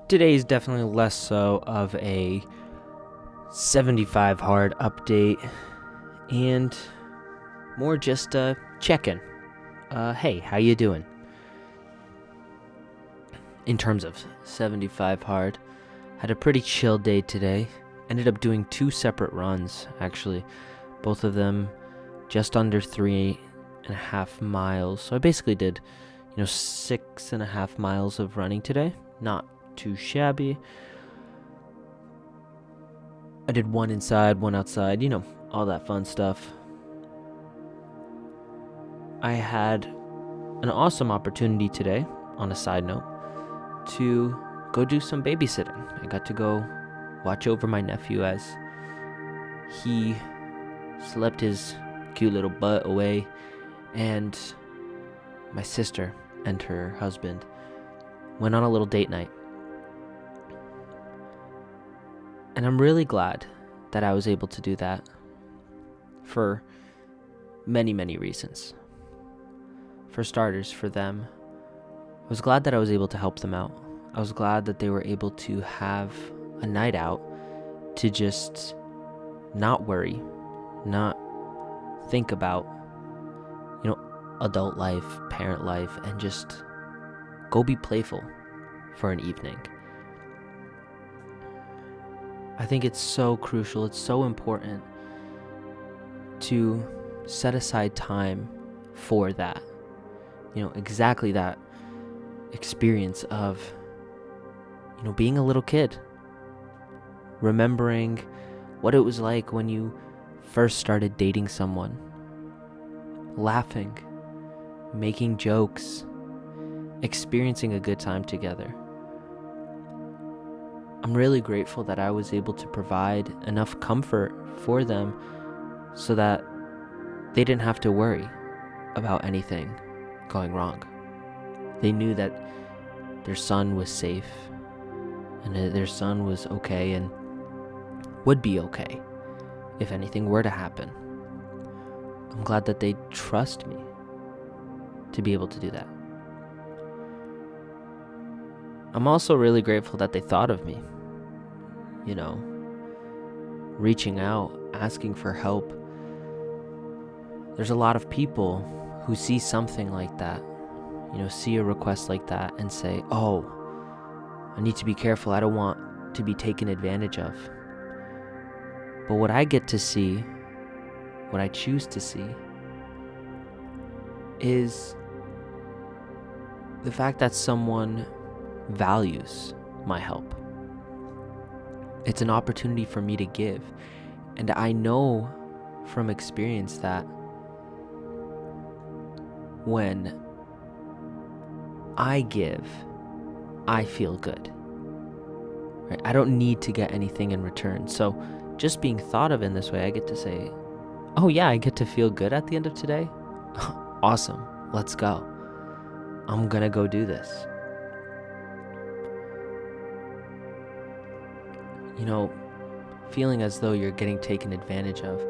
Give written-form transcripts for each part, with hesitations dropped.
Today is definitely less so of a 75 hard update and more just a check-in. Hey, how you doing? In terms of 75 hard, had a pretty chill day today. Ended up doing 2 separate runs, actually. Both of them just under 3.5 miles. So I basically did, 6.5 miles of running today. Not too shabby. I did one inside, one outside, all that fun stuff. I had an awesome opportunity today, on a side note, to go do some babysitting. I got to go watch over my nephew as he slept his cute little butt away, and my sister and her husband went on a little date night. And I'm really glad that I was able to do that for many, many reasons. For starters, for them, I was glad that I was able to help them out. I was glad that they were able to have a night out to just not worry, not think about, adult life, parent life, and just go be playful for an evening. I think it's so crucial, it's so important to set aside time for that. Exactly that experience of, being a little kid. Remembering what it was like when you first started dating someone. Laughing, making jokes, experiencing a good time together. I'm really grateful that I was able to provide enough comfort for them so that they didn't have to worry about anything going wrong. They knew that their son was safe and that their son was okay and would be okay if anything were to happen. I'm glad that they trust me to be able to do that. I'm also really grateful that they thought of me. Reaching out, asking for help. There's a lot of people who see something like that, see a request like that and say, oh, I need to be careful. I don't want to be taken advantage of. But what I get to see, what I choose to see, is the fact that someone values my help. It's an opportunity for me to give. And I know from experience that when I give, I feel good. Right? I don't need to get anything in return. So just being thought of in this way, I get to say, oh yeah, I get to feel good at the end of today. Awesome. Let's go. I'm gonna go do this. Feeling as though you're getting taken advantage of,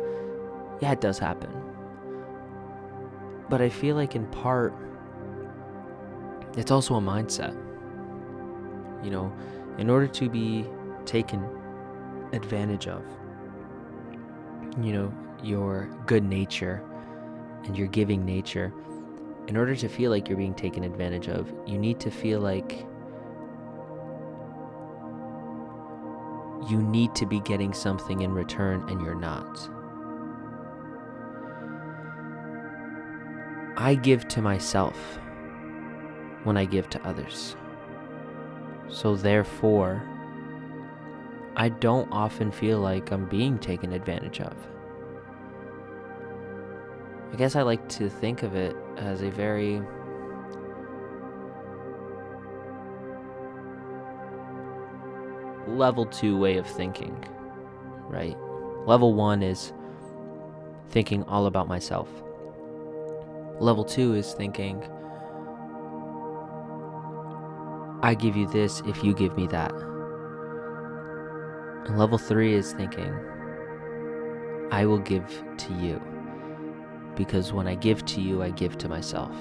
yeah, it does happen. But I feel like in part, it's also a mindset. In order to be taken advantage of, your good nature and your giving nature, in order to feel like you're being taken advantage of, you need to feel like you need to be getting something in return and you're not. I give to myself when I give to others. So therefore, I don't often feel like I'm being taken advantage of. I guess I like to think of it as a very level 2 way of thinking, right? Level 1 is thinking all about myself. Level 2 is thinking, I give you this if you give me that. And level 3 is thinking, I will give to you. Because when I give to you, I give to myself.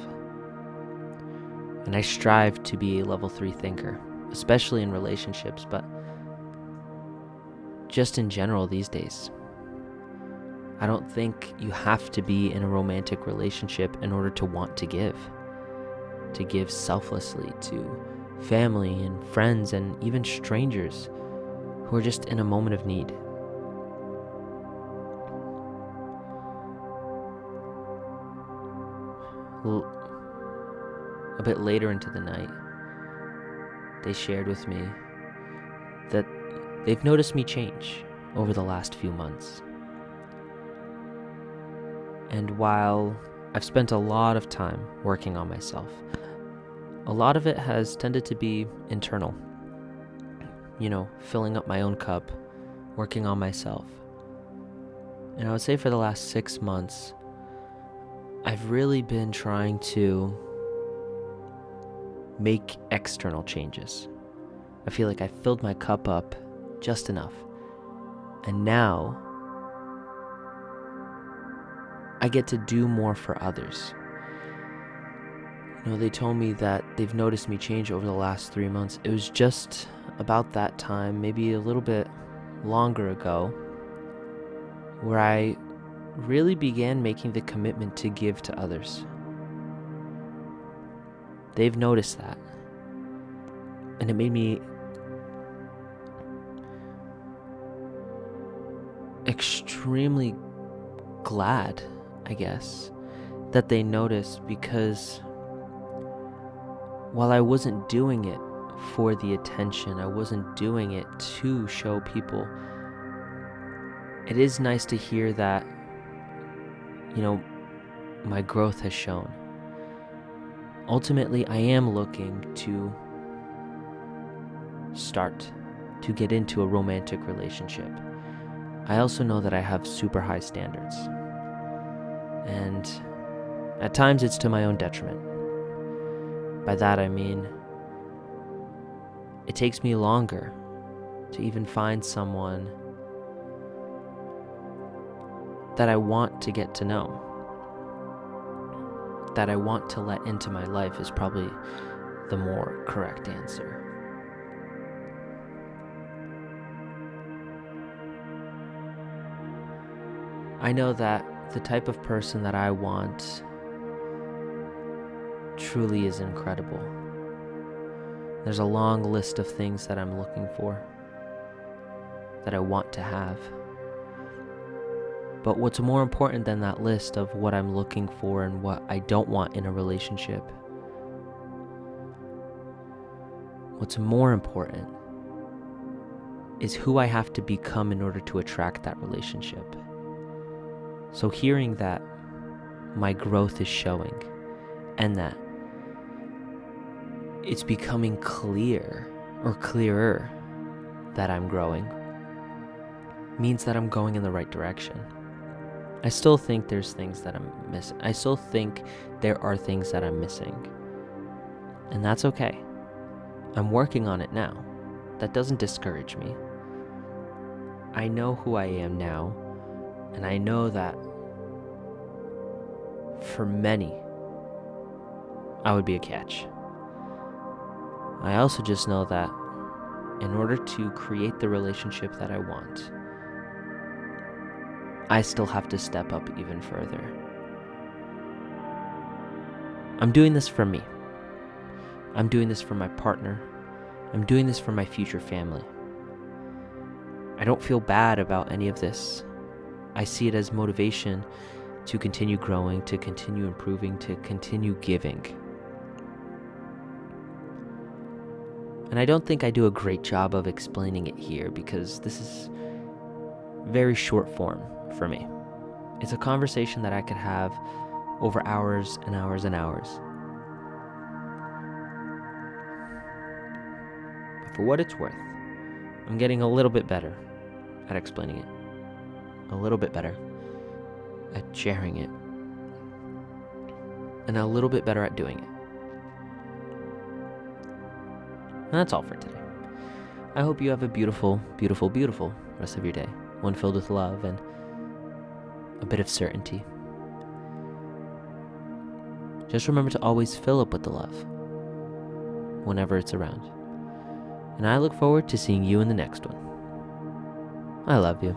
And I strive to be a level 3 thinker. especially in relationships, but just in general these days. I don't think you have to be in a romantic relationship in order to want to give selflessly to family and friends and even strangers who are just in a moment of need. A bit later into the night, they shared with me that they've noticed me change over the last few months. And while I've spent a lot of time working on myself, a lot of it has tended to be internal. Filling up my own cup, working on myself. And I would say for the last 6 months, I've really been trying to make external changes. I feel like I filled my cup up just enough. And now I get to do more for others. They told me that they've noticed me change over the last 3 months. It was just about that time, maybe a little bit longer ago, where I really began making the commitment to give to others. They've noticed that. And it made me extremely glad, I guess, that they noticed, because while I wasn't doing it for the attention, I wasn't doing it to show people, it is nice to hear that, my growth has shown. Ultimately, I am looking to start to get into a romantic relationship. I also know that I have super high standards. And at times it's to my own detriment. By that I mean, it takes me longer to even find someone that I want to get to know, that I want to let into my life is probably the more correct answer. I know that the type of person that I want truly is incredible. There's a long list of things that I'm looking for, that I want to have. But what's more important than that list of what I'm looking for and what I don't want in a relationship, what's more important is who I have to become in order to attract that relationship. So hearing that my growth is showing and that it's becoming clear or clearer that I'm growing means that I'm going in the right direction. I still think there's things that I'm missing. I still think there are things that I'm missing. And that's okay. I'm working on it now. That doesn't discourage me. I know who I am now, and I know that for many, I would be a catch. I also just know that in order to create the relationship that I want, I still have to step up even further. I'm doing this for me. I'm doing this for my partner. I'm doing this for my future family. I don't feel bad about any of this. I see it as motivation to continue growing, to continue improving, to continue giving. And I don't think I do a great job of explaining it here because this is very short form for me. It's a conversation that I could have over hours and hours and hours. But for what it's worth, I'm getting a little bit better at explaining it. A little bit better at sharing it. And a little bit better at doing it. And that's all for today. I hope you have a beautiful, beautiful, beautiful rest of your day. One filled with love and a bit of certainty. Just remember to always fill up with the love whenever it's around. and I look forward to seeing you in the next one. I love you.